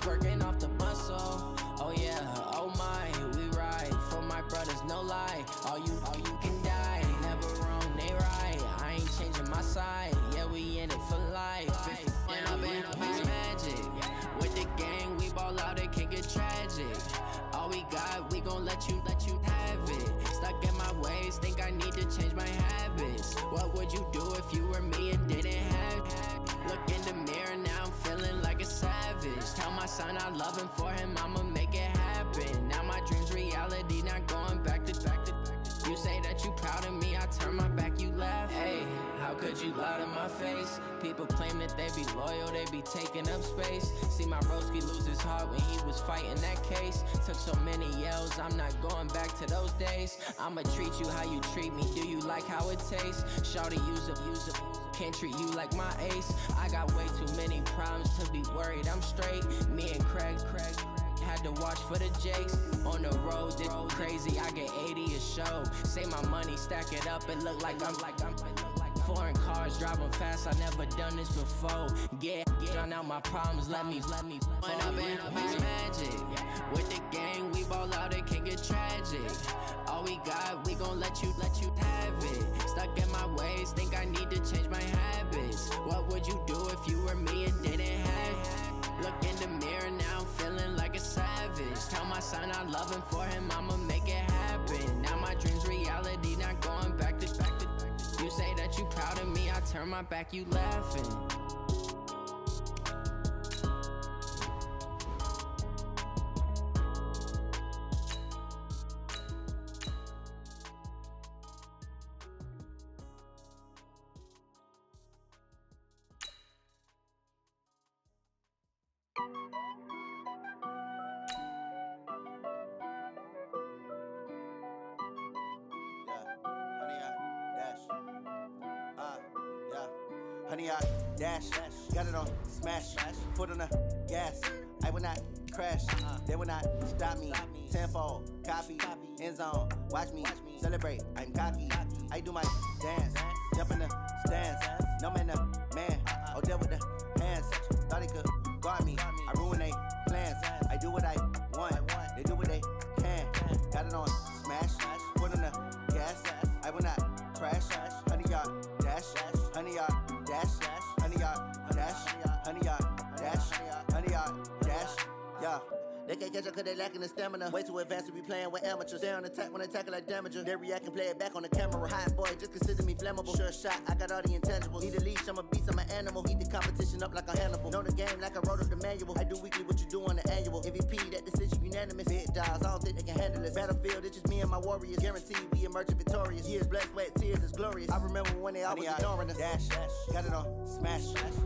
working off the muscle. Oh yeah, oh my, we ride for my brothers, no lie. All you can die, never wrong, they right. I ain't changing my side, yeah, we in it for life. And I've been a beast magic. With the gang, we ball out, it can get tragic. All we got, we gon' let you have it. Stuck in my ways, think I need to change my habits. What would you do if you were me and didn't have it? Look in the mirror, now I'm feeling like a savage. Tell my son I love him, for him I'ma make it happen. Now my dream's reality, not going back to. You say that you proud of me, I turn my back, you laugh. Hey, how could you lie to my face? People claim that they be loyal, they be taking up space. See my broski lose his heart when he was fighting that case. Took so many yells, I'm not going back to those days. I'ma treat you how you treat me, do you like how it tastes? Shawty, use up, can't treat you like my ace. I got way too many problems to be worried, I'm straight. Me and Craig had to watch for the Jakes. On the road, it's crazy, I get 80 a show. Say my money, stack it up, it look like I'm foreign cars, driving fast, I never done this before. Drown out my problems, let me. When I've been a beast magic. With the gang, we ball out, it can get tragic. All we got, we gon' let you have it. Stuck in my ways, think I need to change my habits. What would you do if you were me and didn't have it? Look in the mirror, now I'm feeling like a savage. Tell my son I love him, for him I'ma make it happen. Now my dream's reality, not going back to. You say that you proud of me, I turn my back, you laughing. Honey, I dash, got it on smash, foot on the gas. I will not crash, they will not stop me. Tenfold, copy, end zone, watch me celebrate. I'm cocky, I do my dance, jump in the stands. No man, the man, oh deal with the hands. Thought he could guard me, I ruin they plans. I do what I want, they do what they can. Got it on smash, foot on the gas. I will not crash, honey, y'all dash, honey, y'all dash, honey, y'all dash, honey, y'all dash, honey, y'all dash, yeah. They can't catch up cause they lacking the stamina. Way too advanced to be playing with amateurs. Stay on attack when I tackle like damager. They react and play it back on the camera. Hot boy, just consider me flammable. Sure shot, I got all the intangibles. Need a leash, I'm a beast, I'm an animal. Heat the competition up like a Hannibal. Know the game like I wrote up the manual. I do weekly what you do on the annual. MVP, that decision unanimous. Big dials, I don't think they can handle this. Battlefield, it's just me and my warriors. Guaranteed we emerging victorious. Years, blood, sweat, tears, it's glorious. I remember when they always ignoring us. Dash, got it on smash,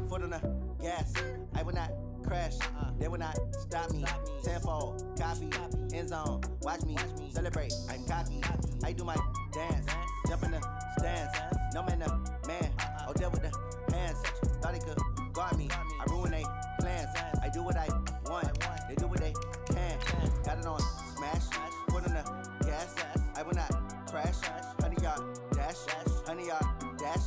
foot on the gas. I will not crash, they will not stop me. Tenfold, copy, end zone, watch me celebrate. I'm cocky, I do my dance, jump in the stands. No man, the man, oh deal with the hands. Thought he could guard me, I ruin they plans. I do what I want, they do what they can. Got it on smash, foot on the gas. I will not crash, honey, y'all dash, honey, y'all dash,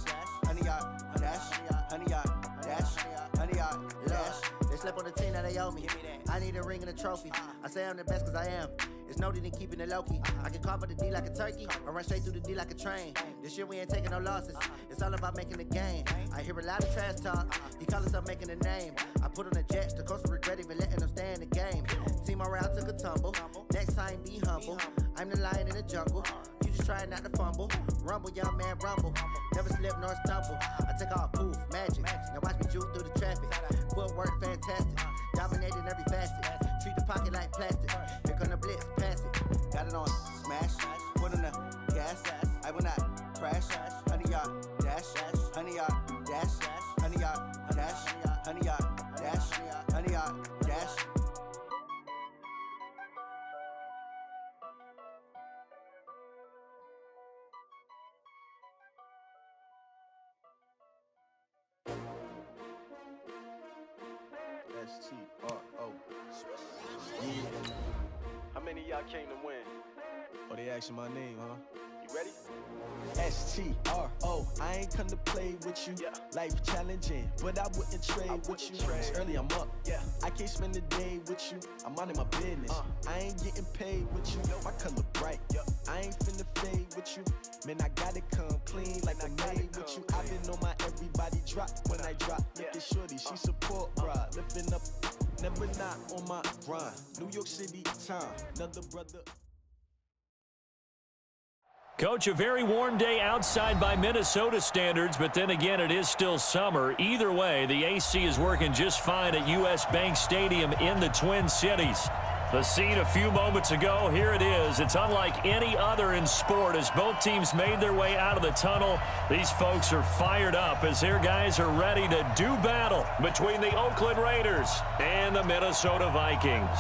honey, y'all dash, honey, y'all dash, honey, y'all dash. They slept on the team that they owe me. I need a ring and a trophy. I say I'm the best cause I am. It's noted in keeping it low-key. I can carve up the D like a turkey, or run straight through the D like a train. This year we ain't taking no losses. It's all about making the game. I hear a lot of trash talk. He call himself making a name. I put on the jets, the coach will regret even letting them stay in the game. Team around took a tumble. Next time be humble. I'm the lion in the jungle. You just trying not to fumble. Rumble, young man, rumble. Never slip nor stumble. I take off, poof, magic. Now watch me juke through the traffic. Footwork fantastic. Dominating every facet. Treat the pocket like plastic. Here come the blitz, pass it. Got it on smash, foot on the gas. I will not crash, honey, y'all dash, honey, y'all dash, honey, y'all dash, honey, y'all dash, honey, y'all dash. S-T-R-O. How many of y'all came to win? Oh, they asking my name, huh? You STRO, I ain't come to play with you. Life challenging, but I wouldn't trade with you. It's early, I'm up. I can't spend the day with you. I'm minding my business. I ain't getting paid with you. My color bright. I ain't finna fade with you. Man, I gotta come clean like I made with you. I've been on my everybody drop when I drop. Look at shorty, she support, bruh. Lifting up, never not on my grind. New York City time, another brother. Coach, a very warm day outside by Minnesota standards, but then again, it is still summer. Either way, the AC is working just fine at U.S. Bank Stadium in the Twin Cities. The scene a few moments ago, here it is. It's unlike any other in sport as both teams made their way out of the tunnel. These folks are fired up as their guys are ready to do battle between the Oakland Raiders and the Minnesota Vikings.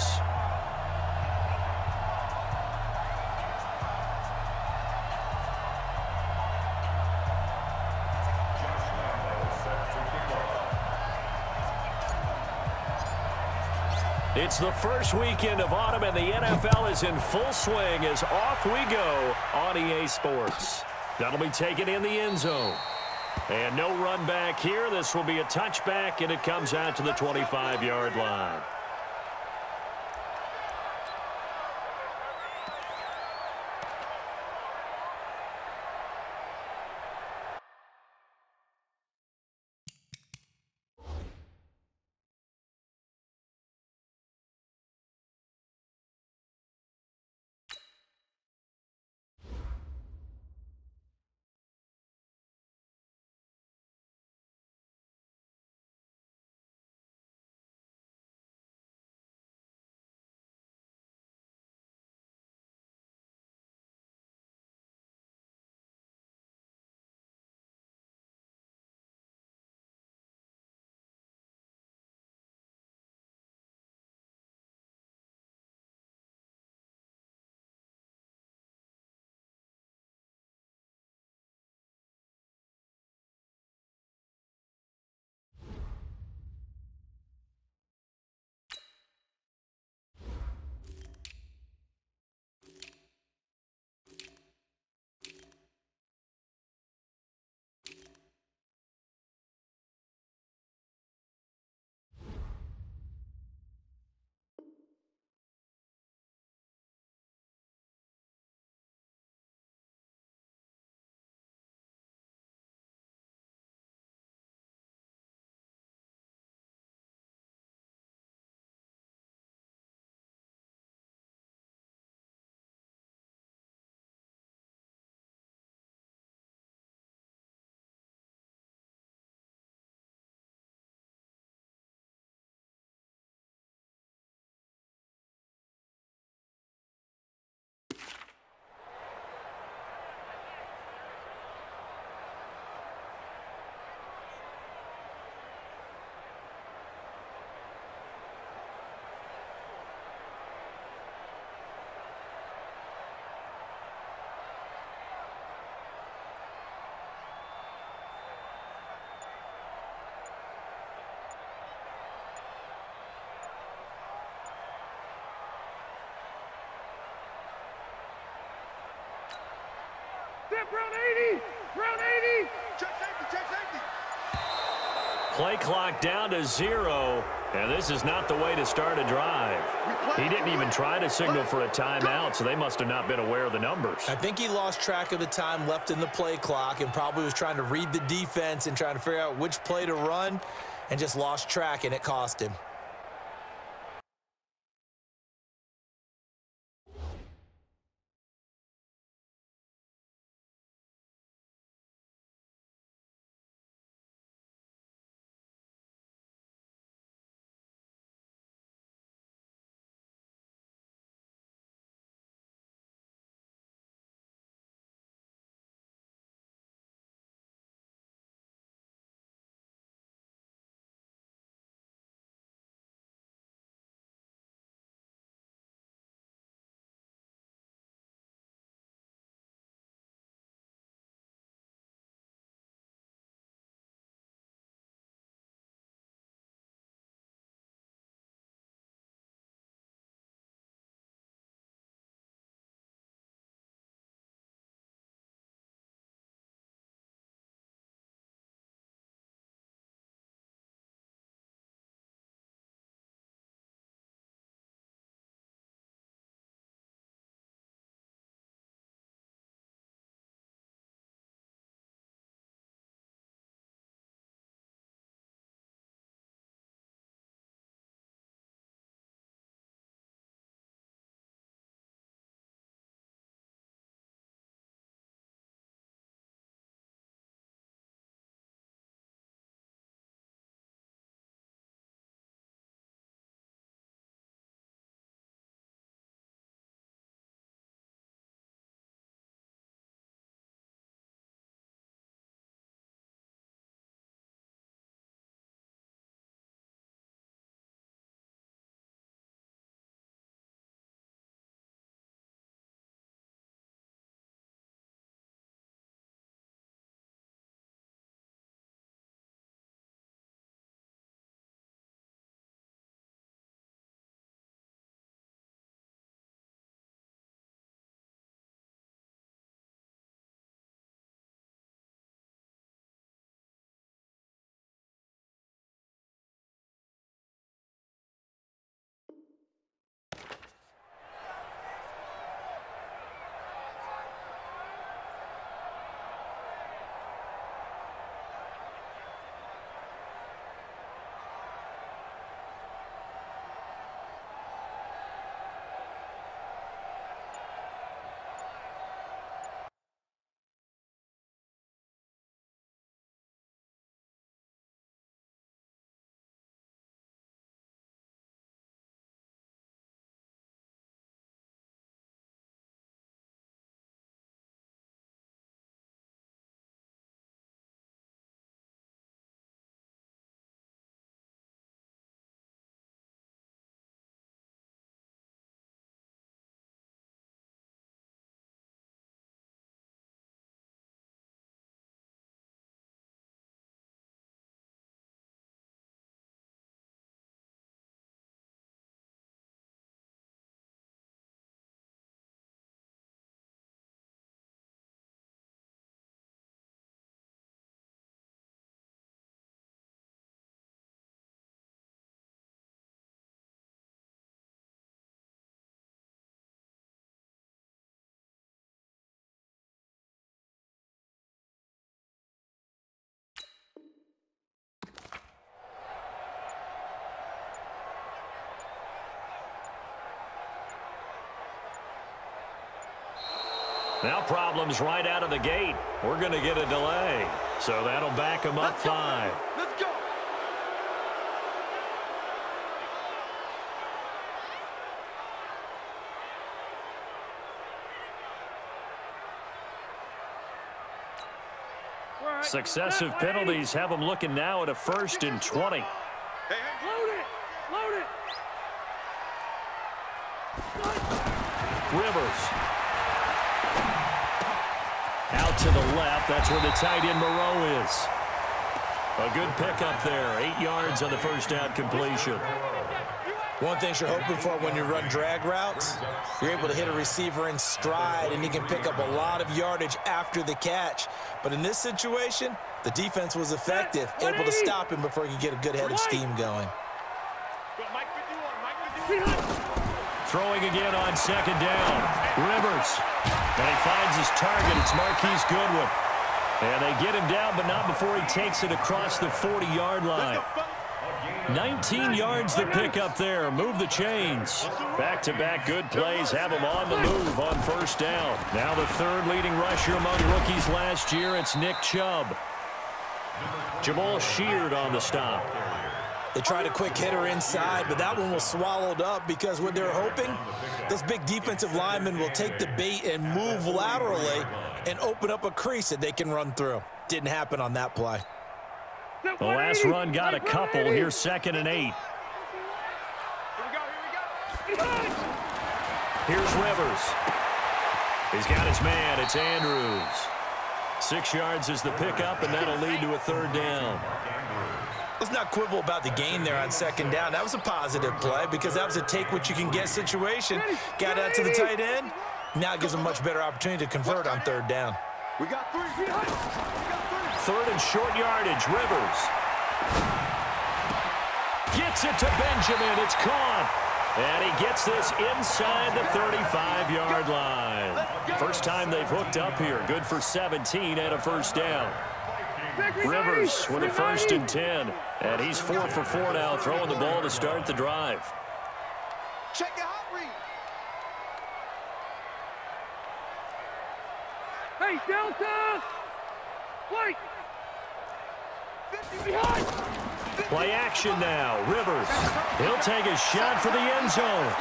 It's the first weekend of autumn, and the NFL is in full swing as off we go on EA Sports. That'll be taken in the end zone. And no run back here. This will be a touchback, and it comes out to the 25-yard line. Round 80! Round 80! Check safety, check safety! Play clock down to 0, and this is not the way to start a drive. He didn't even try to signal for a timeout, so they must have not been aware of the numbers. I think he lost track of the time left in the play clock and probably was trying to read the defense and trying to figure out which play to run and just lost track, and it cost him. Now problems right out of the gate. We're going to get a delay. So that'll back them up 5. Let's go. Successive penalties have them looking now at a 1st and 20. Hey, load it. Load it. Rivers. Out to the left. That's where the tight end Moreau is. A good pickup there. 8 yards on the first down completion. One thing you're hoping for when you run drag routes, you're able to hit a receiver in stride, and he can pick up a lot of yardage after the catch. But in this situation, the defense was effective, able to stop him before he could get a good head of steam going. Throwing again on 2nd down. Rivers. And he finds his target. It's Marquise Goodwin. And they get him down, but not before he takes it across the 40-yard line. 19 yards to pick up there. Move the chains. Back-to-back good plays have him on the move on 1st down. Now the 3rd leading rusher among rookies last year. It's Nick Chubb. Jamal Sheard on the stop. They tried a quick hitter inside, but that one was swallowed up because what they're hoping, those big defensive linemen will take the bait and move laterally and open up a crease that they can run through. Didn't happen on that play. The last run got a couple. Here's 2nd and 8. Here we go. Here's Rivers. He's got his man. It's Andrews. 6 yards is the pickup, and that'll lead to a 3rd down. Let's not quibble about the gain there on 2nd down. That was a positive play because that was a take-what-you-can-get situation. Got out to the tight end. Now it gives them a much better opportunity to convert on 3rd down. We got 3. 3rd and short yardage. Rivers. Gets it to Benjamin. It's caught. And he gets this inside the 35-yard line. First time they've hooked up here. Good for 17 and a 1st down. Rivers with a 1st and 10. And he's 4 for 4 now, throwing the ball to start the drive. Check your hot read. Hey, Delta! Wait! 50 behind! Play action now. Rivers. He'll take a shot for the end zone.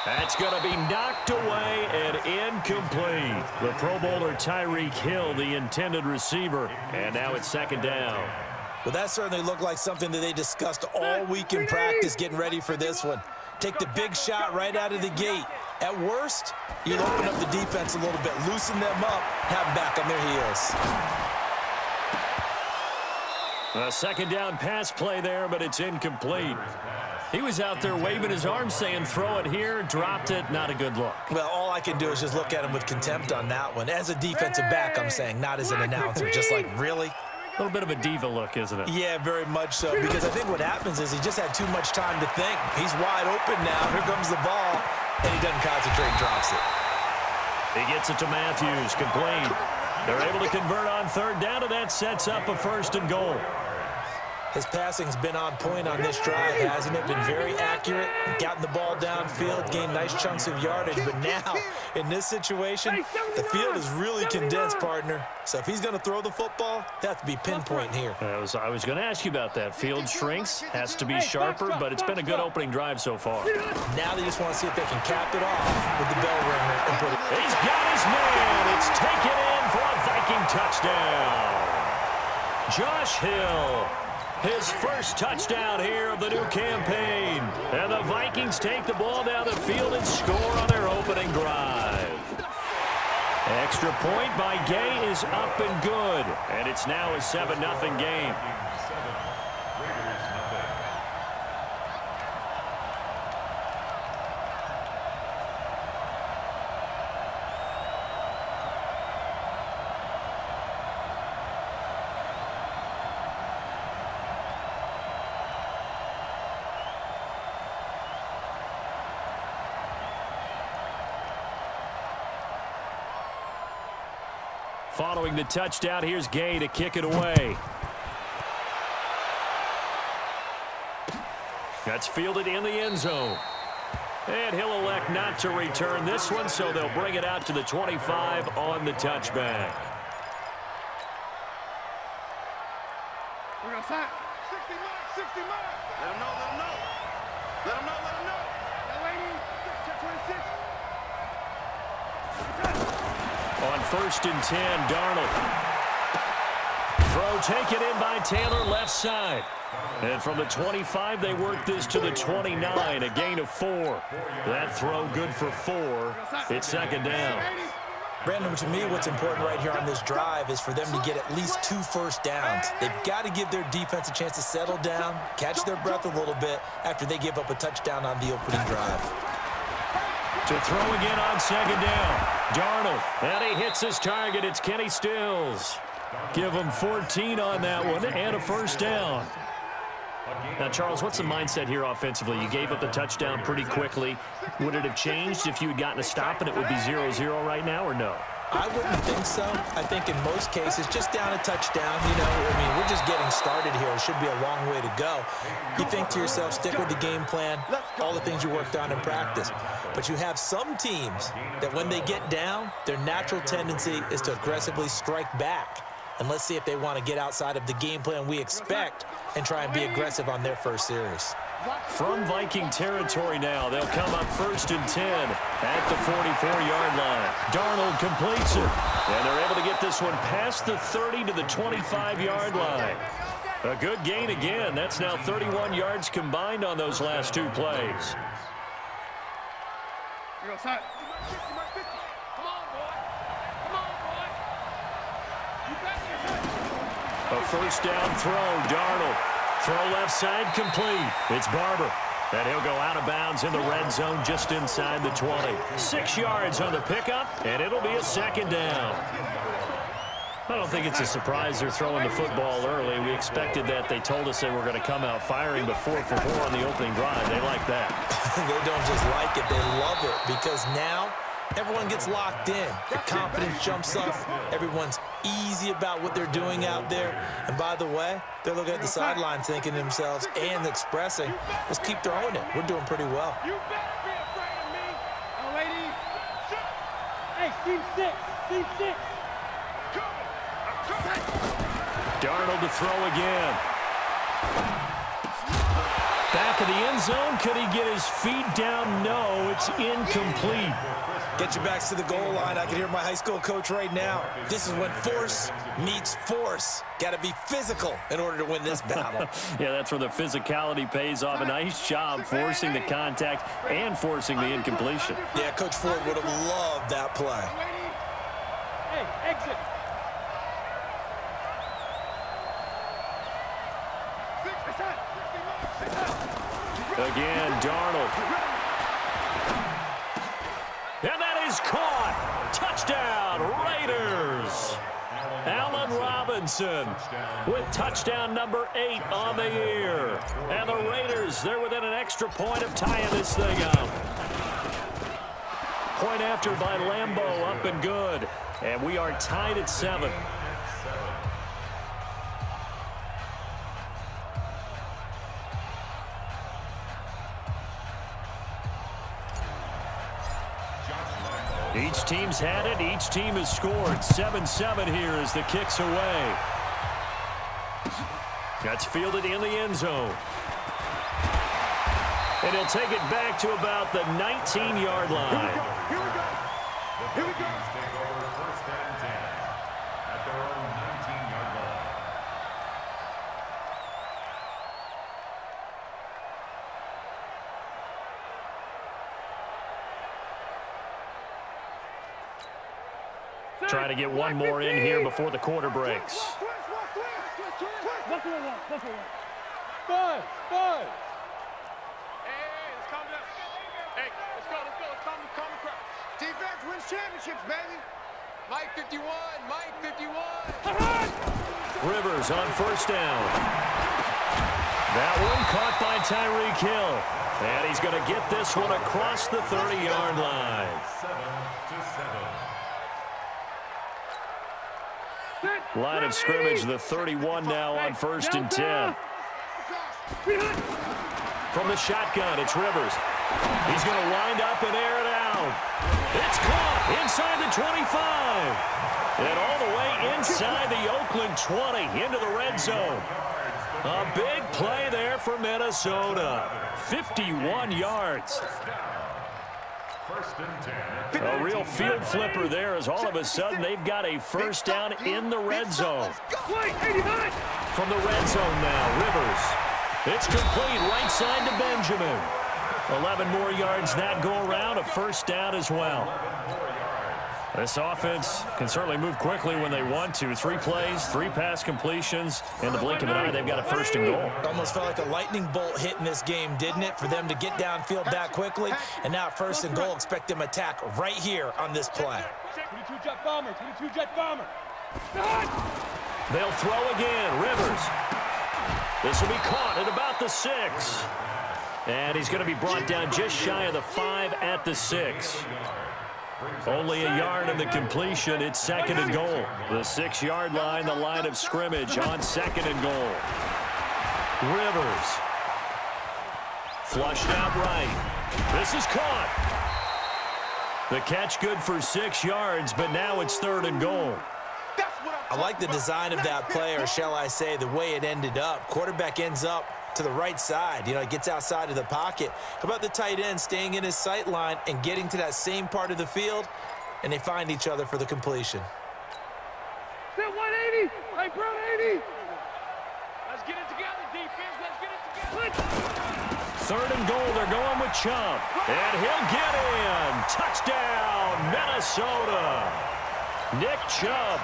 That's going to be knocked away and incomplete. The Pro Bowler Tyreek Hill, the intended receiver. And now it's 2nd down. Well, that certainly looked like something that they discussed all week in practice getting ready for this one. Take the big shot right out of the gate. At worst, you'll open up the defense a little bit, loosen them up, have them back on their heels. A 2nd down pass play there, but it's incomplete. He was out there waving his arms saying, throw it here, dropped it, not a good look. Well, all I can do is just look at him with contempt on that one. As a defensive back, I'm saying, not as an announcer. Just like, really? A little bit of a diva look, isn't it? Yeah, very much so, because I think what happens is he just had too much time to think. He's wide open now. Here comes the ball, and he doesn't concentrate and drops it. He gets it to Matthews, complete. They're able to convert on 3rd down, and that sets up a 1st and goal. His passing's been on point on this drive, hasn't it? Been very accurate, gotten the ball downfield, gained nice chunks of yardage. But now, in this situation, the field is really condensed, partner. So if he's going to throw the football, they have to be pinpoint here. I was going to ask you about that. Field shrinks, has to be sharper, but it's been a good opening drive so far. Now they just want to see if they can cap it off with the bell ringer and put it. He's got his man. It's taken in for a Viking touchdown. Josh Hill. His first touchdown here of the new campaign. And the Vikings take the ball down the field and score on their opening drive. Extra point by Gay is up and good. And it's now a 7-0 game. Following the touchdown, here's Gay to kick it away. That's fielded in the end zone. And he'll elect not to return this one, so they'll bring it out to the 25 on the touchback. We're going to sack. 60 miles, 60 miles. Let him know, let him know. Let him know, let him know. That lady, check 26. On 1st and 10, Darnold. Throw taken in by Taylor, left side. And from the 25, they work this to the 29, a gain of 4. That throw good for 4. It's 2nd down. Brandon, to me, what's important right here on this drive is for them to get at least 2 first downs. They've got to give their defense a chance to settle down, catch their breath a little bit after they give up a touchdown on the opening drive. To throw again on 2nd down. Darnold, and he hits his target. It's Kenny Stills. Give him 14 on that one and a first down. Now, Charles, what's the mindset here offensively? You gave up the touchdown pretty quickly. Would it have changed if you had gotten a stop and it would be 0-0 right now, or no? I wouldn't think so. I think in most cases, just down a touchdown, you know, I mean, we're just getting started here. It should be a long way to go. You think to yourself, stick with the game plan, all the things you worked on in practice. But you have some teams that when they get down, their natural tendency is to aggressively strike back. And let's see if they want to get outside of the game plan we expect and try and be aggressive on their first series. From Viking territory now, they'll come up 1st and 10 at the 44-yard line. Darnold completes it, and they're able to get this one past the 30 to the 25-yard line. A good gain again. That's now 31 yards combined on those last 2 plays. Here goes, side. Come on, boy. Come on, boy. You got it. A first down throw, Darnold. Throw left side complete. It's Barber. And he'll go out of bounds in the red zone just inside the 20. 6 yards on the pickup, and it'll be a 2nd down. I don't think it's a surprise they're throwing the football early. We expected that. They told us they were going to come out firing, but 4 for 4 on the opening drive. They like that. They don't just like it, they love it, because now everyone gets locked in. The confidence jumps up. Everyone's easy about what they're doing out there. And by the way, they're looking at the sideline thinking to themselves and expressing, let's keep throwing it. We're doing pretty well. You better be afraid of me. Oh, lady. Hey, team 6. Team 6. Darnold to throw again. Back of the end zone. Could he get his feet down? No, it's incomplete. Get your backs to the goal line. I can hear my high school coach right now. This is when force meets force. Got to be physical in order to win this battle. Yeah, that's where the physicality pays off. A nice job forcing the contact and forcing the incompletion. Yeah, Coach Ford would have loved that play. Hey, exit. Again, Darnold. And that is caught. Touchdown, Raiders. Allen Robinson with touchdown number 8 on the year. And the Raiders, they're within an extra point of tying this thing up. Point after by Lambeau, up and good. And we are tied at 7. Each team's had it. Each team has scored. 7-7 here as the kick's away. That's fielded in the end zone. And he'll take it back to about the 19-yard line. Here we go. Here we go. Take over 1st and 10 at their own 19-yard line. Trying to get one more in here before the quarter breaks. Bud. Hey, let's calm down. Hey, let's go. Let's calm the crowd. Defense wins championships, baby. Mike 51, Mike 51. Rivers on 1st down. That one caught by Tyreek Hill. And he's going to get this one across the 30-yard line. 7-7. Line of scrimmage, the 31 now on 1st and 10. From the shotgun, it's Rivers. He's going to wind up and air it out. It's caught inside the 25. And all the way inside the Oakland 20 into the red zone. A big play there for Minnesota. 51 yards. A real field flipper there as all of a sudden they've got a first down in the red zone. From the red zone now, Rivers. It's complete right side to Benjamin. 11 more yards that go around, a first down as well. This offense can certainly move quickly when they want to. 3 plays, 3 pass completions. In the blink of an eye, they've got a first and goal. It almost felt like a lightning bolt hit in this game, didn't it? For them to get downfield that quickly. And now first and goal, expect them to attack right here on this play. 22 jet bomber, 22 jet bomber. They'll throw again. Rivers. This will be caught at about the 6. And he's going to be brought down just shy of the 5 at the 6. Only a yard in the completion. It's second and goal. The 6-yard line, the line of scrimmage on second and goal. Rivers. Flushed out right. This is caught. The catch good for 6 yards, but now it's third and goal. I like the design of that play, or shall I say the way it ended up. Quarterback ends up to the right side. You know, it gets outside of the pocket. How about the tight end staying in his sight line and getting to that same part of the field, and they find each other for the completion. 180. Hey, bro, 80. Let's get it together, defense. Let's get it together. Third and goal. They're going with Chubb. And he'll get in. Touchdown, Minnesota. Nick Chubb,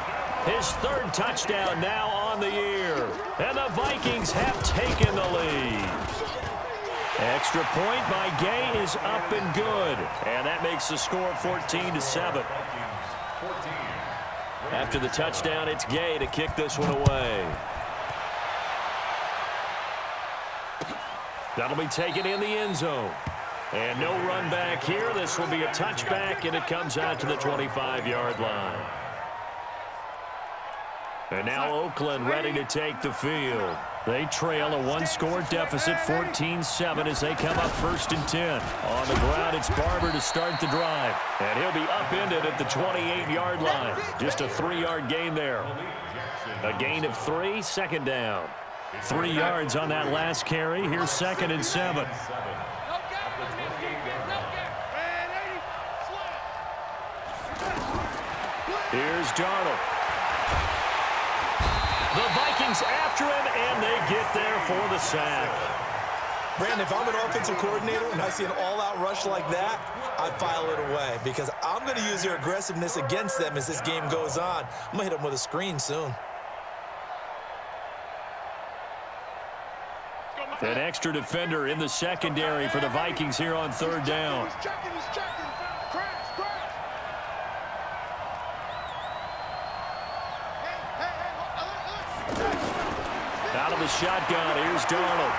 his 3rd touchdown now on the year. And the Vikings have taken the lead. Extra point by Gay is up and good. And that makes the score 14-7. After the touchdown, it's Gay to kick this one away. That'll be taken in the end zone. And no run back here. This will be a touchback, and it comes out to the 25-yard line. And now Oakland ready to take the field. They trail a 1-score deficit, 14-7, as they come up 1st and 10. On the ground, it's Barber to start the drive. And he'll be upended at the 28-yard line. Just a 3-yard gain there. A gain of 3, second down. 3 yards on that last carry. Here's 2nd and 7. Here's Darnold. The Vikings after him, and they get there for the sack. Brandon, if I'm an offensive coordinator and I see an all-out rush like that, I file it away because I'm going to use their aggressiveness against them as this game goes on. I'm going to hit them with a screen soon. An extra defender in the secondary for the Vikings here on 3rd down. Out of the shotgun, here's Darnold.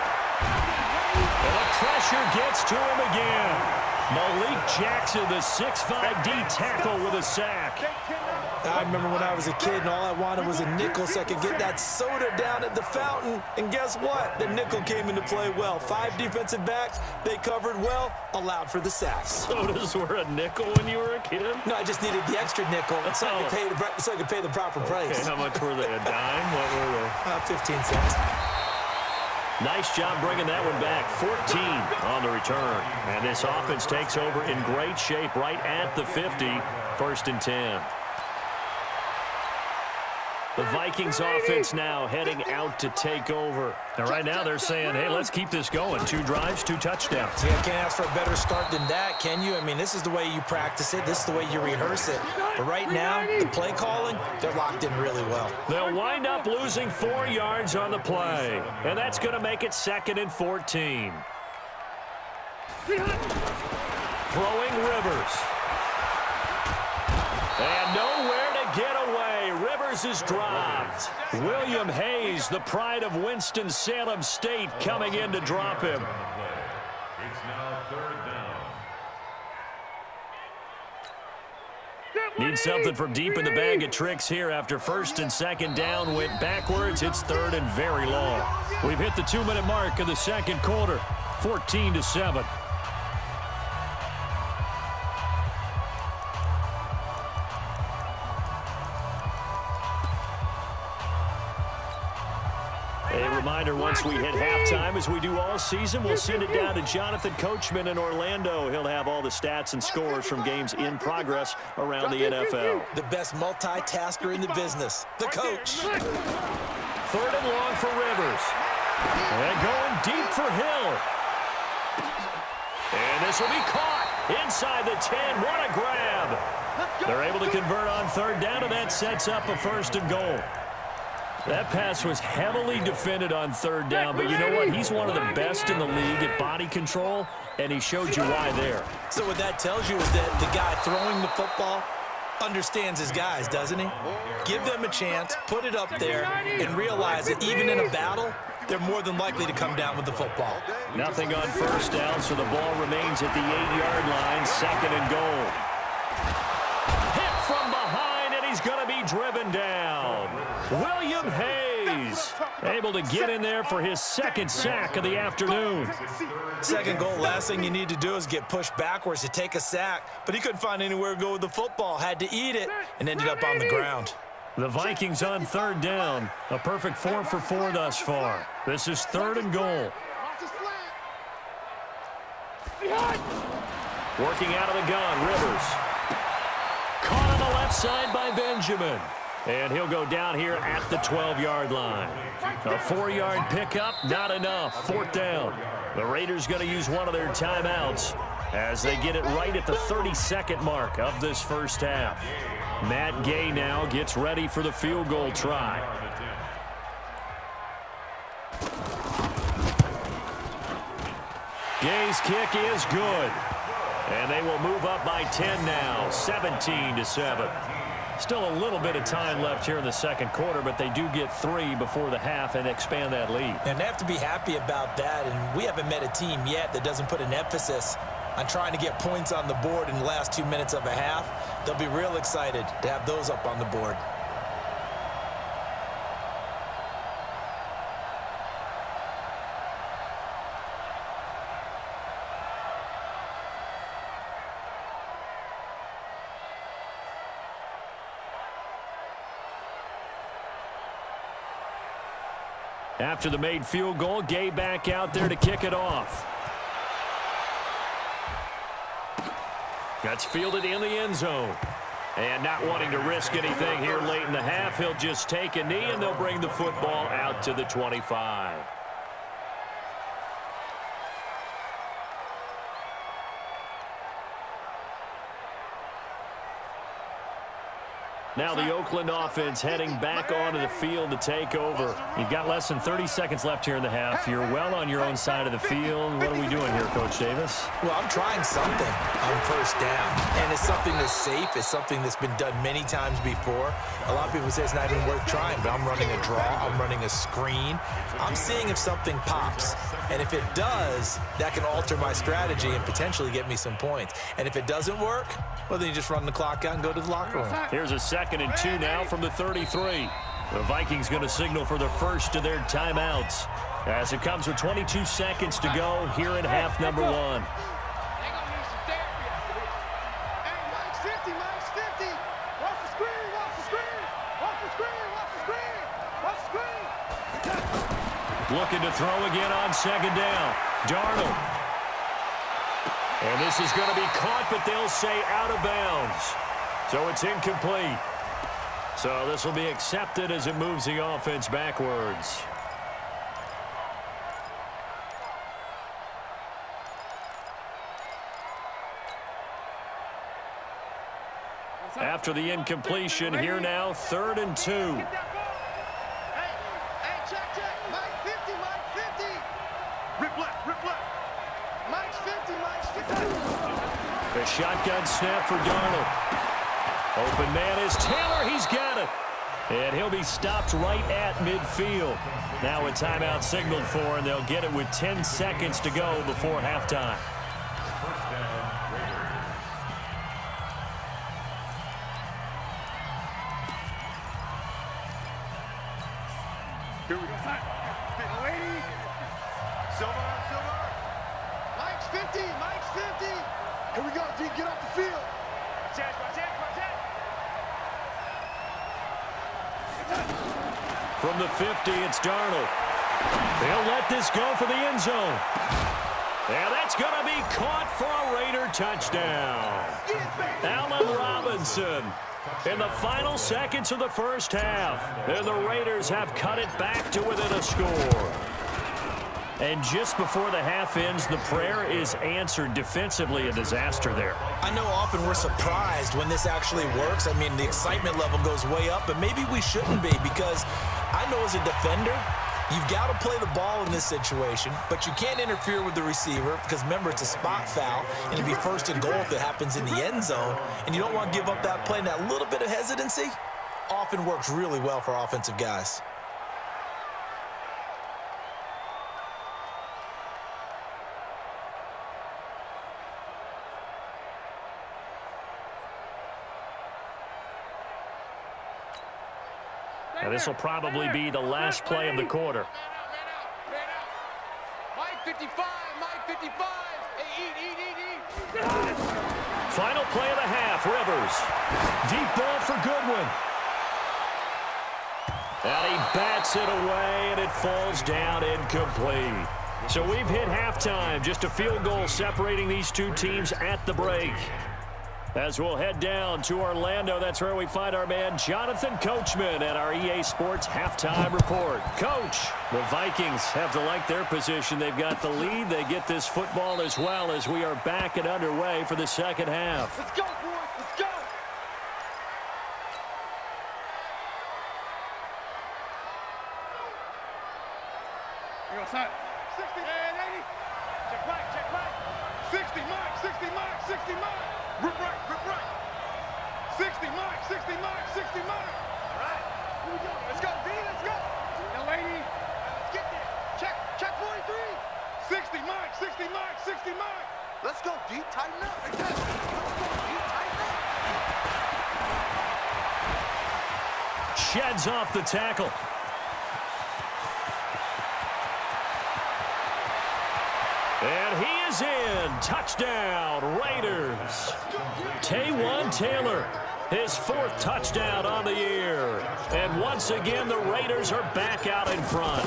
And the pressure gets to him again. Malik Jackson, the 6'5" D tackle with a sack. I remember when I was a kid and all I wanted was a nickel so I could get that soda down at the fountain. And guess what? The nickel came into play well. 5 defensive backs, they covered well, allowed for the sacks. Sodas were a nickel when you were a kid? No, I just needed the extra nickel so I could pay the proper price. Okay, how much were they? A dime? What were they? 15 cents. Nice job bringing that one back. 14 on the return. And this offense takes over in great shape right at the 50. 1st and 10. The Vikings offense now heading out to take over. And right now they're saying, hey, let's keep this going. 2 drives, 2 touchdowns. Yeah, can't ask for a better start than that, can you? I mean, this is the way you practice it. This is the way you rehearse it. But right now, the play calling, they're locked in really well. They'll wind up losing 4 yards on the play. And that's going to make it 2nd and 14. Throwing Rivers. And nowhere to get away. Rivers is dropped. William Hayes, the pride of Winston-Salem State, coming in to drop him. It's now 3rd down. Need something from deep in the bag of tricks here after 1st and 2nd down went backwards. It's 3rd and very long. We've hit the 2-minute mark of the 2nd quarter. 14-7. reminder, once we hit halftime, as we do all season, we'll send it down to Jonathan Coachman in Orlando. He'll have all the stats and scores from games in progress around the NFL. The best multitasker in the business, the coach. Third and long for Rivers. And going deep for Hill. And this will be caught inside the 10. What a grab. They're able to convert on third down, and that sets up a 1st and goal. That pass was heavily defended on third down, but you know what? He's one of the best in the league at body control, and he showed you why there. So what that tells you is that the guy throwing the football understands his guys, doesn't he? Give them a chance, put it up there, and realize that even in a battle, they're more than likely to come down with the football. Nothing on first down, so the ball remains at the 8-yard line, 2nd and goal. Hit from behind, and he's going to be driven down. William Hayes able to get in there for his 2nd sack of the afternoon. 2nd goal, last thing you need to do is get pushed backwards to take a sack, but he couldn't find anywhere to go with the football, had to eat it, and ended up on the ground. The Vikings on third down, a perfect 4 for 4 thus far. This is 3rd and goal. Working out of the gun, Rivers. Caught on the left side by Benjamin. And he'll go down here at the 12-yard line. A 4-yard pickup, not enough. 4th down. The Raiders going to use one of their timeouts as they get it right at the 32nd mark of this first half. Matt Gay now gets ready for the field goal try. Gay's kick is good. And they will move up by 10 now, 17-7. Still a little bit of time left here in the second quarter, but they do get 3 before the half and expand that lead. And they have to be happy about that, and we haven't met a team yet that doesn't put an emphasis on trying to get points on the board in the last 2 minutes of a half. They'll be real excited to have those up on the board. After the made field goal, Gay back out there to kick it off. That's fielded in the end zone. And not wanting to risk anything here late in the half, he'll just take a knee, and they'll bring the football out to the 25. Now the Oakland offense heading back onto the field to take over. You've got less than 30 seconds left here in the half. You're well on your own side of the field. What are we doing here, Coach Davis? Well, I'm trying something on first down, and it's something that's safe. It's something that's been done many times before. A lot of people say it's not even worth trying, but I'm running a draw. I'm running a screen. I'm seeing if something pops, and if it does, that can alter my strategy and potentially get me some points. And if it doesn't work, well, then you just run the clock out and go to the locker room. Here's a 2nd and 2 now from the 33. The Vikings going to signal for the first of their timeouts as it comes with 22 seconds to go here in half number 1. Looking to throw again on 2nd down. Darnold. And this is going to be caught, but they'll say out of bounds. So it's incomplete. So this will be accepted as it moves the offense backwards. After the incompletion, here now, 3rd and 2. Hey, check. Mike 50, Mike 50. Rip left. Mike's 50, Mike's 50. The shotgun snap for Darnold. Open man is Taylor. He's got it. And he'll be stopped right at midfield. Now a timeout signaled for, and they'll get it with 10 seconds to go before halftime. Here we go. Lady. Silver. Mike's 50. Here we go, D. Get off the field. From the 50, it's Darnold. They'll let this go for the end zone. And that's going to be caught for a Raider touchdown. Allen Robinson in the final seconds of the first half. And the Raiders have cut it back to within a score. And just before the half ends, the prayer is answered. Defensively, a disaster there. I know often we're surprised when this actually works. I mean, the excitement level goes way up, but maybe we shouldn't be, because I know as a defender, you've got to play the ball in this situation, but you can't interfere with the receiver because, remember, it's a spot foul, and it'd be first and goal if it happens in the end zone, and you don't want to give up that play. And that little bit of hesitancy often works really well for offensive guys. And this will probably be the last play of the quarter. Mike 55, Mike 55. Hey, eat. Final play of the half, Rivers. Deep ball for Goodwin. And he bats it away, and it falls down incomplete. So we've hit halftime. Just a field goal separating these two teams at the break. As we'll head down to Orlando, that's where we find our man Jonathan Coachman at our EA Sports Halftime Report. Coach, the Vikings have to like their position. They've got the lead. They get this football as well as we are back and underway for the second half. Let's go, boys. Let's go. You're outside. 60. Hey, 80. Check right. 60, Mike. 60, Mike. 60, Mike. Rip right. 60, Mike. 60, Mike. 60, Mike. All right. Here we go. Let's go, D. Let's go. Now, lady. Let's get there. Check 43. 60, Mike. 60, Mike. 60, Mike. Let's go, D. Tighten up. Let's go, D. Tighten up. Sheds off the tackle. And he is in. Touchdown, Raiders. Taywan Taylor, his fourth touchdown on the year. And once again, the Raiders are back out in front.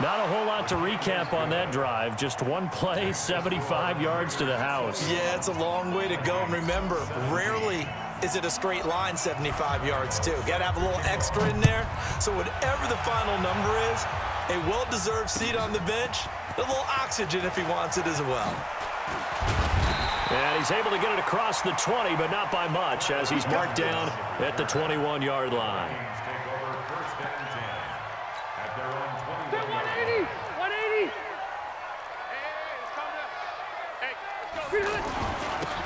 Not a whole lot to recap on that drive. Just one play, 75 yards to the house. Yeah, it's a long way to go. And remember, rarely is it a straight line 75 yards, too. Got to have a little extra in there. So whatever the final number is, a well-deserved seat on the bench, a little oxygen if he wants it as well. And he's able to get it across the 20, but not by much, as he's marked down at the 21-yard line. They're 180. 180. Hey,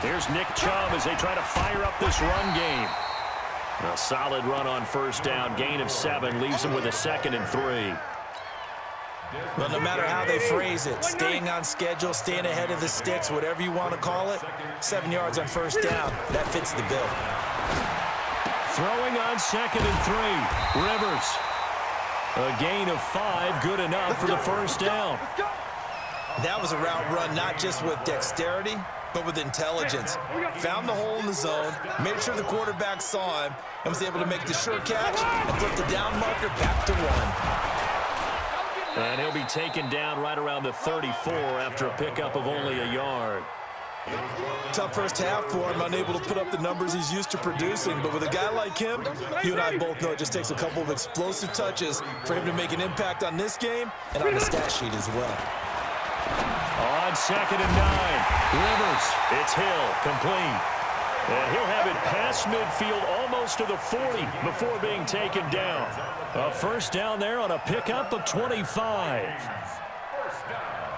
Here's Nick Chubb as they try to fire up this run game. A solid run on first down. Gain of 7 leaves him with a 2nd and 3. Well, no matter how they phrase it, staying on schedule, staying ahead of the sticks, whatever you want to call it, 7 yards on first down, that fits the bill. Throwing on 2nd and 3. Rivers. A gain of 5, good enough for the first down. That was a route run not just with dexterity, but with intelligence. Found the hole in the zone, made sure the quarterback saw him, and was able to make the sure catch and flip the down marker back to 1. And he'll be taken down right around the 34 after a pickup of only a yard. Tough first half for him, unable to put up the numbers he's used to producing. But with a guy like him, you and I both know it just takes a couple of explosive touches for him to make an impact on this game and on the stat sheet as well. On 2nd and 9, Rivers, it's Hill, complete. And he'll have it past midfield almost to the 40 before being taken down. A first down there on a pickup of 25. First down.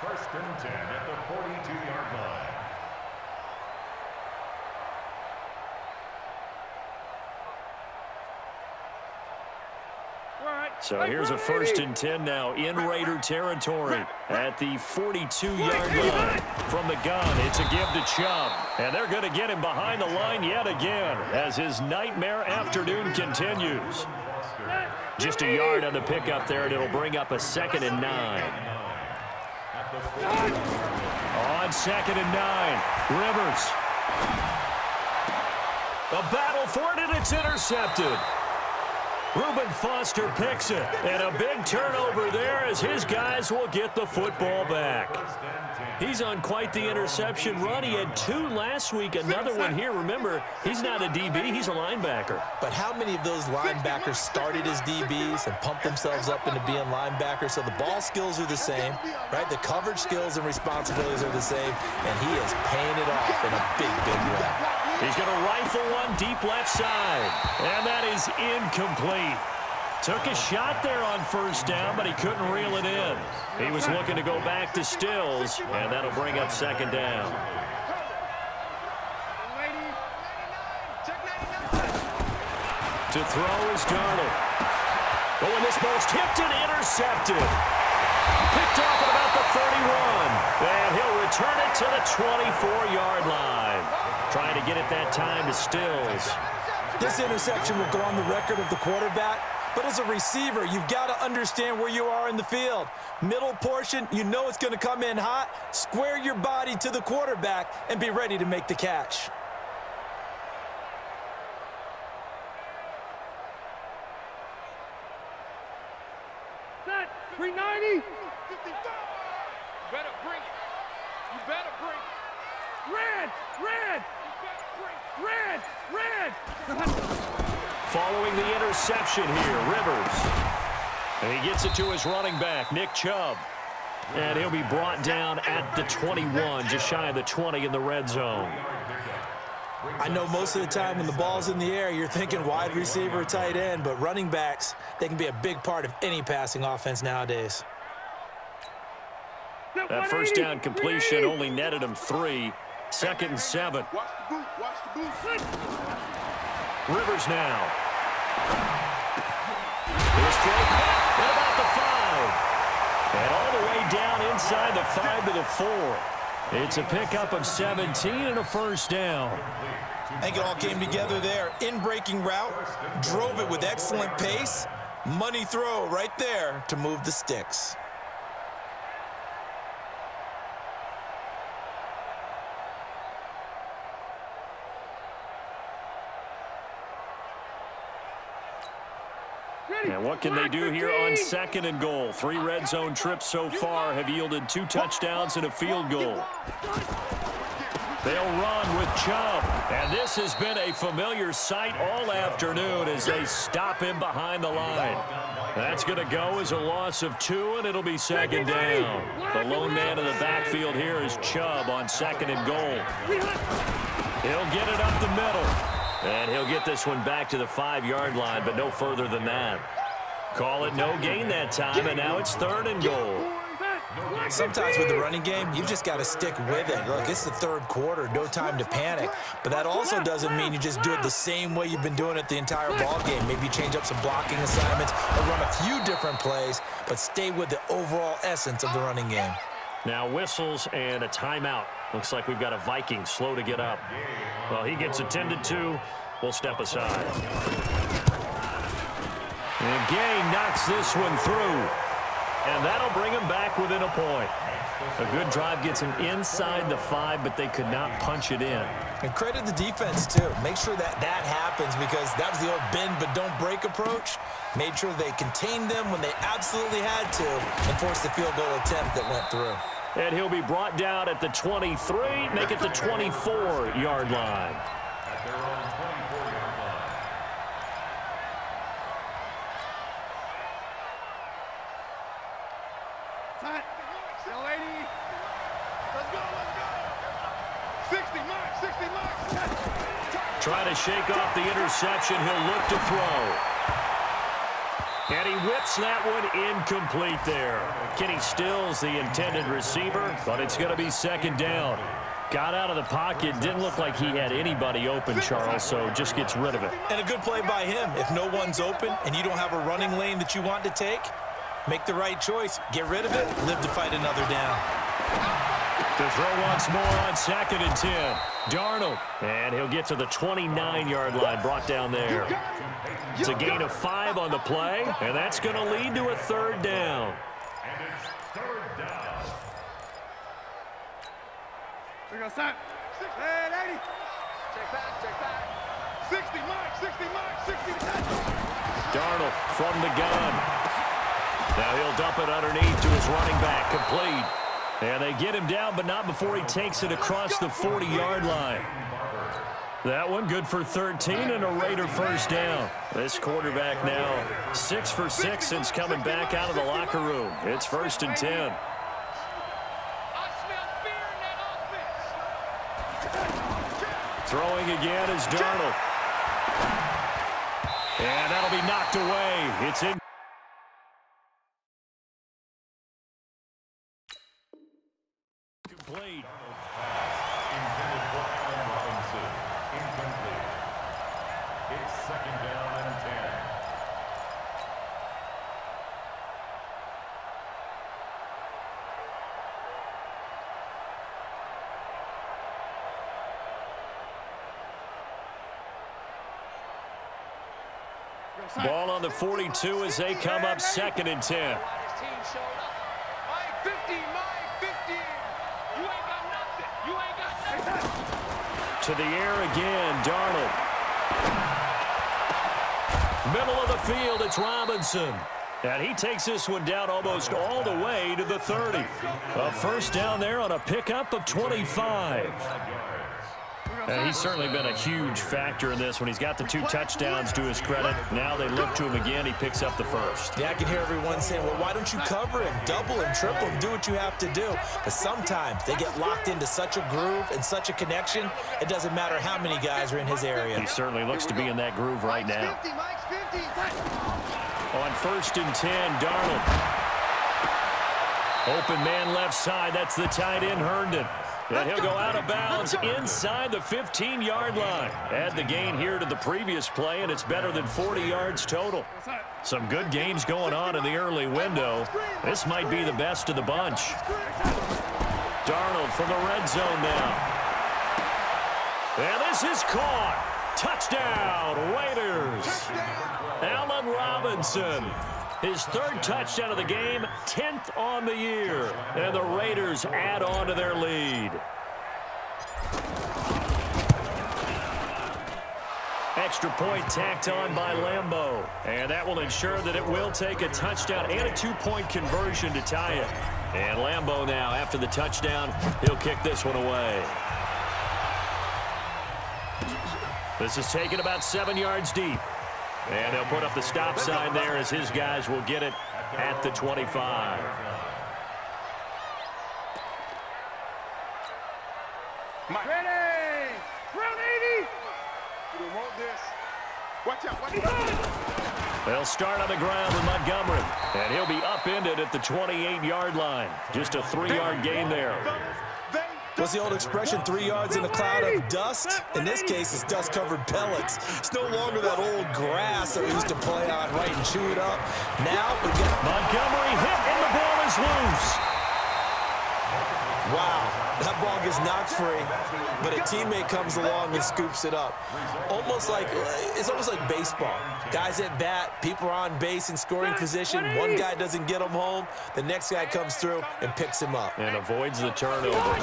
1st and 10 at the 42-yard line. So here's a 1st and 10 now in Raider territory at the 42-yard line. From the gun, it's a give to Chubb. And they're going to get him behind the line yet again as his nightmare afternoon continues. Just a yard on the pickup there, and it'll bring up a 2nd and 9. On 2nd and 9, Rivers. A battle for it, and it's intercepted. Reuben Foster picks it. And a big turnover there as his guys will get the football back. He's on quite the interception run. He had 2 last week, another one here. Remember, he's not a DB, he's a linebacker. But how many of those linebackers started as DBs and pumped themselves up into being linebackers? So the ball skills are the same, right? The coverage skills and responsibilities are the same, and he is paying it off in a big, big way. He's going to rifle one deep left side, and that is incomplete. Took a shot there on first down, but he couldn't reel it in. He was looking to go back to Stills, and that'll bring up second down. To throw is Darnold. Oh, and this ball's tipped and intercepted. Picked off at about the 31. And he'll return it to the 24-yard line. Trying to get it that time to Stills. This interception will go on the record of the quarterback. But as a receiver, you've got to understand where you are in the field. Middle portion, you know it's going to come in hot. Square your body to the quarterback and be ready to make the catch. Set. 390. 55. You better bring it. You better bring it. Red. Red. You better bring it. Red. Red. Following the interception here, Rivers. And he gets it to his running back, Nick Chubb. And he'll be brought down at the 21, just shy of the 20 in the red zone. I know most of the time when the ball's in the air, you're thinking wide receiver, tight end, but running backs, they can be a big part of any passing offense nowadays. That first down completion only netted him 3. 2nd and 7. Watch the boot. Watch the boot. Rivers now. Here's throw at about the 5. And all the way down inside the 5 to the 4. It's a pickup of 17 and a first down. I think it all came together there. In-breaking route, drove it with excellent pace. Money throw right there to move the sticks. And what can they do here on 2nd and goal? 3 red zone trips so far have yielded 2 touchdowns and a field goal. They'll run with Chubb. And this has been a familiar sight all afternoon as they stop him behind the line. That's going to go as a loss of 2, and it'll be 2nd down. The lone man in the backfield here is Chubb on 2nd and goal. He'll get it up the middle. And he'll get this one back to the 5-yard line, but no further than that. Call it no gain that time, and now it's 3rd and goal. Sometimes with the running game, you've just got to stick with it. Look, it's the 3rd quarter, no time to panic. But that also doesn't mean you just do it the same way you've been doing it the entire ball game. Maybe change up some blocking assignments or run a few different plays, but stay with the overall essence of the running game. Now whistles and a timeout. Looks like we've got a Viking slow to get up. Well, he gets attended to. We'll step aside. And Gay knocks this one through. And that'll bring him back within a point. A good drive gets him inside the 5, but they could not punch it in. And credit the defense, too. Make sure that happens because that was the old bend but don't break approach. Made sure they contained them when they absolutely had to and forced the field goal attempt that went through. And he'll be brought down at the 23, make it the 24-yard line. At their own 24-yard line. Tight. Young lady. Let's go, let's go. 60 mark, 60 mark. Trying to shake off the interception. He'll look to throw. And he whips that one incomplete there. Kenny Stills, the intended receiver, but it's going to be 2nd down. Got out of the pocket. Didn't look like he had anybody open, Charles, so just gets rid of it. And a good play by him. If no one's open and you don't have a running lane that you want to take, make the right choice. Get rid of it. Live to fight another down. To throw once more on 2nd and 10. Darnold. And he'll get to the 29-yard line, brought down there. It's a gain of 5 on the play, and that's going to lead to a 3rd down. And it's 3rd down. We're going to start. 80. Check back, check back. 60 mark, 60 mark, 60 Darnold from the gun. Now he'll dump it underneath to his running back. Complete. And they get him down, but not before he takes it across the 40-yard line. That one good for 13 and a Raider first down. This quarterback now 6 for 6 since coming back out of the locker room. It's 1st and 10. Throwing again is Darnold. And that'll be knocked away. It's in. Complete. Intended for Allen Robinson. Incomplete. It's 2nd down and 10. Ball on the 42 as they come up 2nd and 10. To the air again, Darnold. Middle of the field, it's Robinson. And he takes this one down almost all the way to the 30. A first down there on a pickup of 25. And he's certainly been a huge factor in this when he's got the 2 touchdowns to his credit. Now they look to him again. He picks up the first. Yeah, I can hear everyone saying, well, why don't you cover him, double him, triple him, do what you have to do. But sometimes they get locked into such a groove and such a connection, it doesn't matter how many guys are in his area. He certainly looks to be in that groove right now. On 1st and 10, Darnold. Open man left side. That's the tight end, Herndon. And he'll go out of bounds inside the 15-yard line. Add the gain here to the previous play, and it's better than 40 yards total. Some good games going on in the early window. This might be the best of the bunch. Darnold from the red zone now. And this is caught. Touchdown, Raiders. Allen Robinson. His 3rd touchdown of the game, 10th on the year. And the Raiders add on to their lead. Extra point tacked on by Lambeau. And that will ensure that it will take a touchdown and a 2-point conversion to tie it. And Lambeau now, after the touchdown, he'll kick this one away. This is taken about 7 yards deep. And they'll put up the stop sign there as his guys will get it at the 25. Ready! Round 80! You want this. Watch out, watch out. They'll start on the ground with Montgomery. And he'll be upended at the 28-yard line. Just a 3-yard gain there. What's the old expression, 3 yards in a cloud of dust? In this case, it's dust-covered pellets. It's no longer that old grass that we used to play on, right, and chew it up. Now we get Montgomery hit, and the ball is loose. Wow, that ball gets knocked free, but a teammate comes along and scoops it up. It's almost like baseball. Guys at bat, people are on base in scoring position. One guy doesn't get him home. The next guy comes through and picks him up. And avoids the turnover.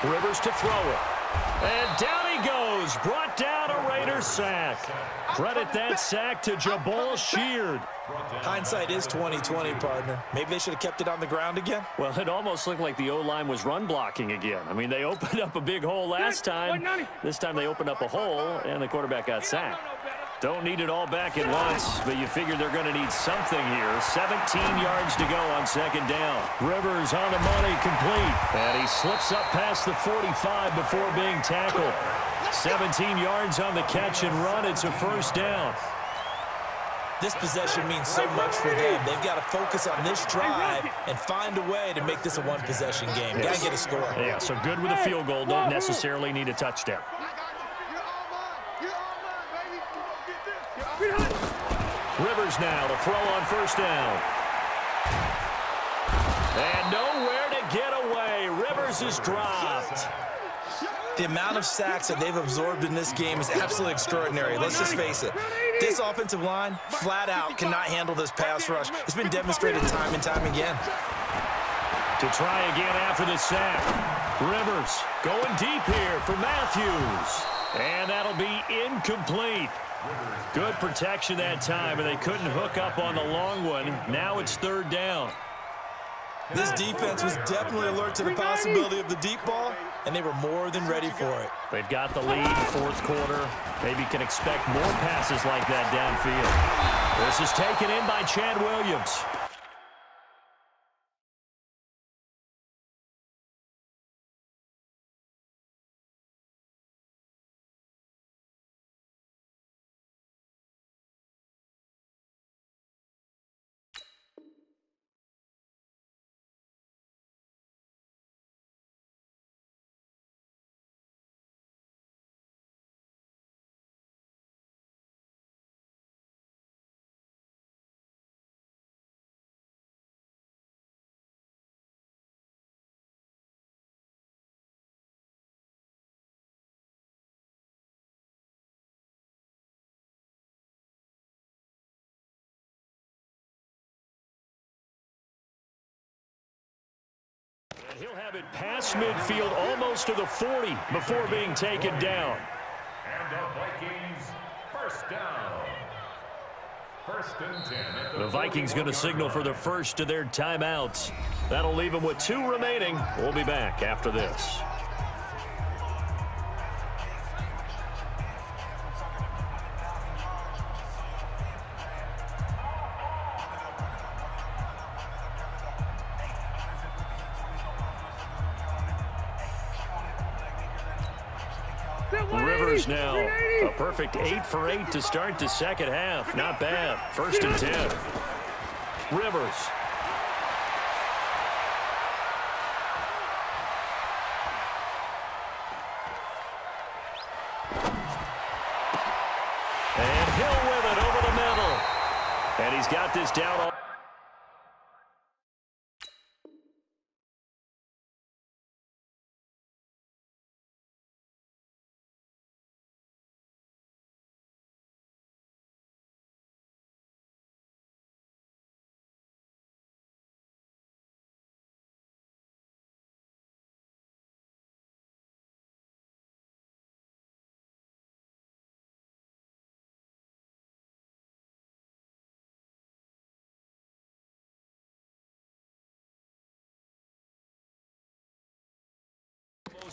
Rivers to throw it. And down he goes. Brought down a Raider sack. Credit that sack to Jabal Sheard. Hindsight is 20/20, partner. Maybe they should have kept it on the ground again. Well, it almost looked like the O-line was run blocking again. I mean, they opened up a big hole last time. This time they opened up a hole, and the quarterback got sacked. Don't need it all back at once, but you figure they're going to need something here. 17 yards to go on 2nd down. Rivers on the money, complete. And he slips up past the 45 before being tackled. 17 yards on the catch and run. It's a first down. This possession means so much for them. They've got to focus on this drive and find a way to make this a one-possession game. Got to get a score. Yeah, so good with a field goal. Don't necessarily need a touchdown. Rivers now to throw on first down. And nowhere to get away. Rivers is dropped. The amount of sacks that they've absorbed in this game is absolutely extraordinary. Let's just face it. This offensive line, flat out, cannot handle this pass rush. It's been demonstrated time and time again. To try again after the sack. Rivers going deep here for Matthews. And that'll be incomplete. Good protection that time, and they couldn't hook up on the long one. Now it's third down. This defense was definitely alert to the possibility of the deep ball, and they were more than ready for it. They've got the lead, fourth quarter. Maybe can expect more passes like that downfield. This is taken in by Chad Williams. He'll have it past midfield almost to the 40 before being taken down. And the Vikings first down. First and 10. The Vikings going to signal for the first of their timeouts. That'll leave them with 2 remaining. We'll be back after this. Rivers now a perfect 8 for 8 to start the second half. Not bad. First and 10. Rivers. And Hill with it over the middle. And he's got this down all.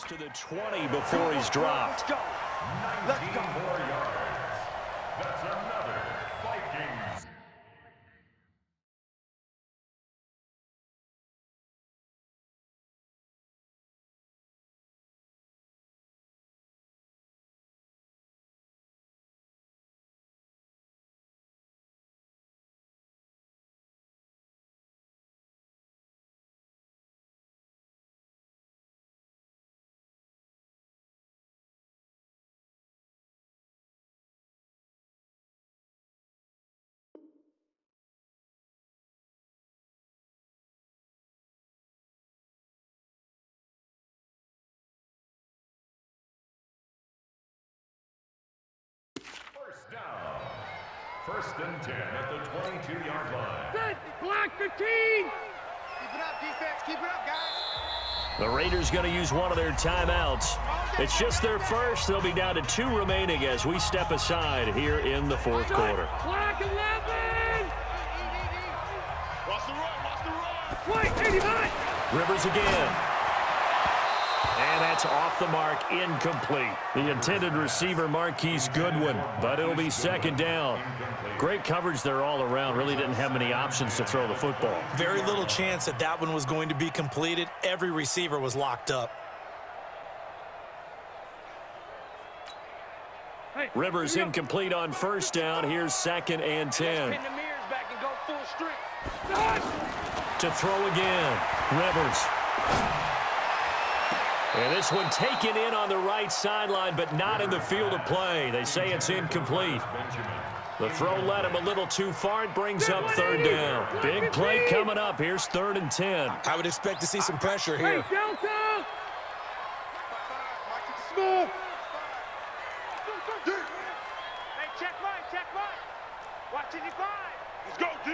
To the 20 before he's dropped. 19 more yards. That's another Vikings. First down. First and 10 at the 22-yard line. Set, block 15. Keep it up, defense. Keep it up, guys. The Raiders going to use one of their timeouts. It's just their first. They'll be down to 2 remaining as we step aside here in the fourth quarter. Block 11. Watch the run. Watch the run. Wait, 89. Rivers again. And that's off the mark, incomplete. The intended receiver, Marquise Goodwin, but it'll be second down. Great coverage there all around. Really didn't have many options to throw the football. Very little chance that that one was going to be completed. Every receiver was locked up. Rivers incomplete on first down. Here's second and 10. Pin the mirrors back and go full strength. To throw again, Rivers. And this one taken in on the right sideline, but not in the field of play. They say it's incomplete. The throw led him a little too far. It brings up third down. Big play coming up. Here's third and 10. I would expect to see some pressure here. Hey, Delta! Small! Hey, check right. Watch it, 5. Let's go, D.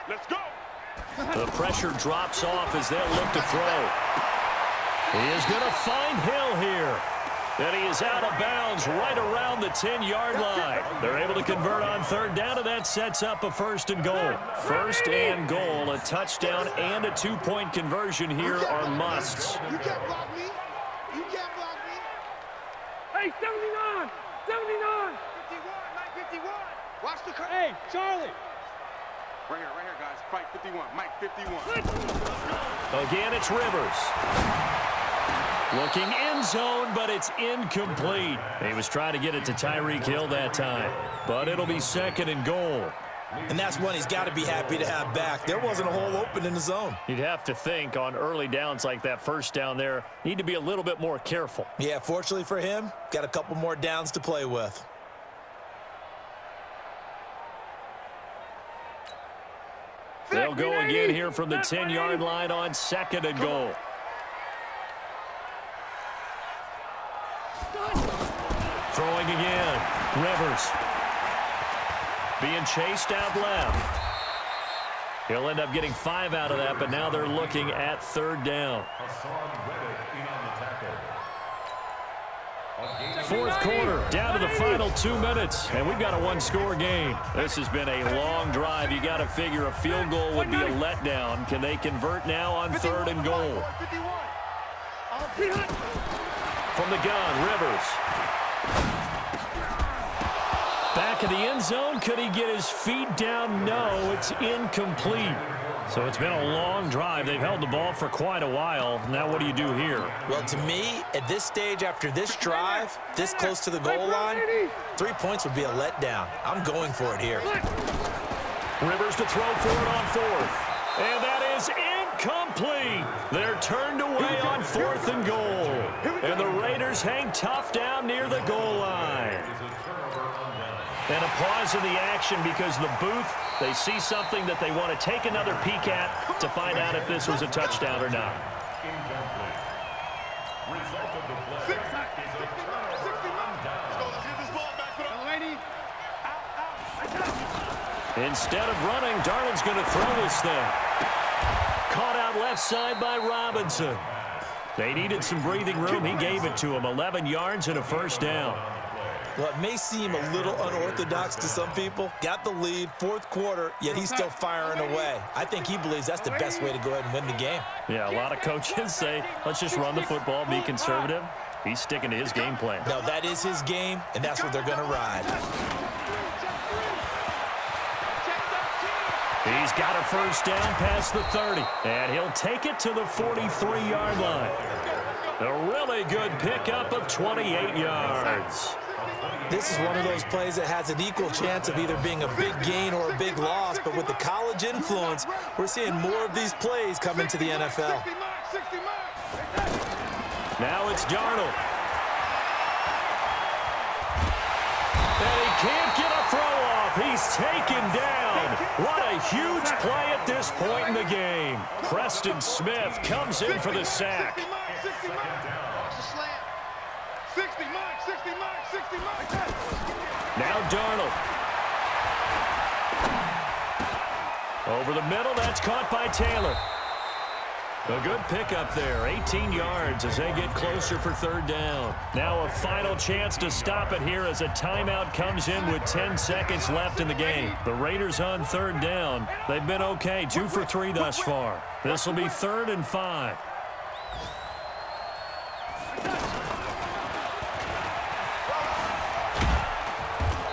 Let's go. The pressure drops off as they'll look to throw. He is going to find Hill here. And he is out of bounds right around the 10-yard line. They're able to convert on third down, and that sets up a 1st and goal. 1st and goal, a touchdown and a 2-point conversion here are musts. You can't block me. You can't block me. Hey, 79! 79! 51, Mike 51. Watch the cut. Hey, Charlie. Right here, guys. Fight 51. Mike 51. Again, it's Rivers. Looking end zone, but it's incomplete. He was trying to get it to Tyreek Hill that time, but it'll be 2nd and goal. And that's one he's got to be happy to have back. There wasn't a hole open in the zone. You'd have to think on early downs like that, first down there, need to be a little bit more careful. Yeah, fortunately for him, got a couple more downs to play with. They'll go again here from the 10-yard line on 2nd and goal. Throwing again. Rivers. Being chased out left. He'll end up getting 5 out of that, but now they're looking at 3rd down. 4th quarter, down to the final 2 minutes, and we've got a 1-score game. This has been a long drive. You got to figure a field goal would be a letdown. Can they convert now on 3rd and goal? From the gun, Rivers. Back in the end zone. Could he get his feet down? No, it's incomplete. So it's been a long drive. They've held the ball for quite a while. Now what do you do here? Well, to me, at this stage after this drive, this close to the goal line, 3 points would be a letdown. I'm going for it here. Rivers to throw for it on 4th. And that is incomplete. They're turned away on 4th and goal. And the Raiders hang tough down near the goal line. And a pause in the action because the booth, they see something that they want to take another peek at to find out if this was a touchdown or not. Instead of running, Darnold's going to throw this thing. Caught out left side by Robinson. They needed some breathing room. He gave it to him. 11 yards and a 1st down. Well, it may seem a little unorthodox to some people. Got the lead, 4th quarter, yet he's still firing away. I think he believes that's the best way to go ahead and win the game. Yeah, a lot of coaches say, let's just run the football, be conservative. He's sticking to his game plan. No, that is his game, and that's what they're going to ride. He's got a 1st down past the 30, and he'll take it to the 43-yard line. A really good pickup of 28 yards. This is one of those plays that has an equal chance of either being a big gain or a big loss, but with the college influence, we're seeing more of these plays come into the NFL. Now it's Darnold. And he can't get a throw off. He's taken down. What a huge play at this point in the game. Preston Smith comes in for the sack. 60 Mike, 60 Mike, 60 Mike. Now Darnold. Over the middle, that's caught by Taylor. A good pickup there, 18 yards as they get closer for 3rd down. Now a final chance to stop it here as a timeout comes in with 10 seconds left in the game. The Raiders on 3rd down. They've been okay, 2 for 3 thus far. This will be 3rd and 5.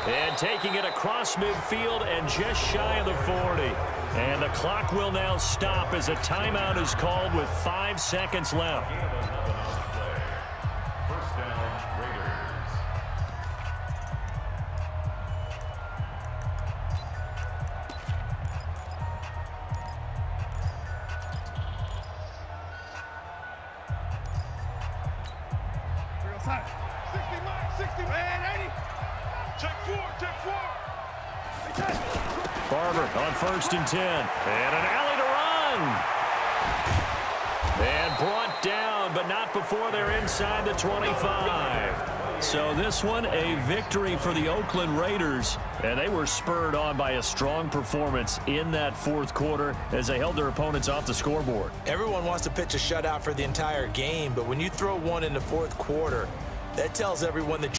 And taking it across midfield and just shy of the 40. And the clock will now stop as a timeout is called with 5 seconds left. First down, Raiders. We're outside. 60 Mike, 60 Mike, 80. Check 4, check 4. Barber on 1st and 10. And an alley to run. And brought down, but not before they're inside the 25. So this one, a victory for the Oakland Raiders. And they were spurred on by a strong performance in that 4th quarter as they held their opponents off the scoreboard. Everyone wants to pitch a shutout for the entire game, but when you throw one in the 4th quarter, That tells everyone that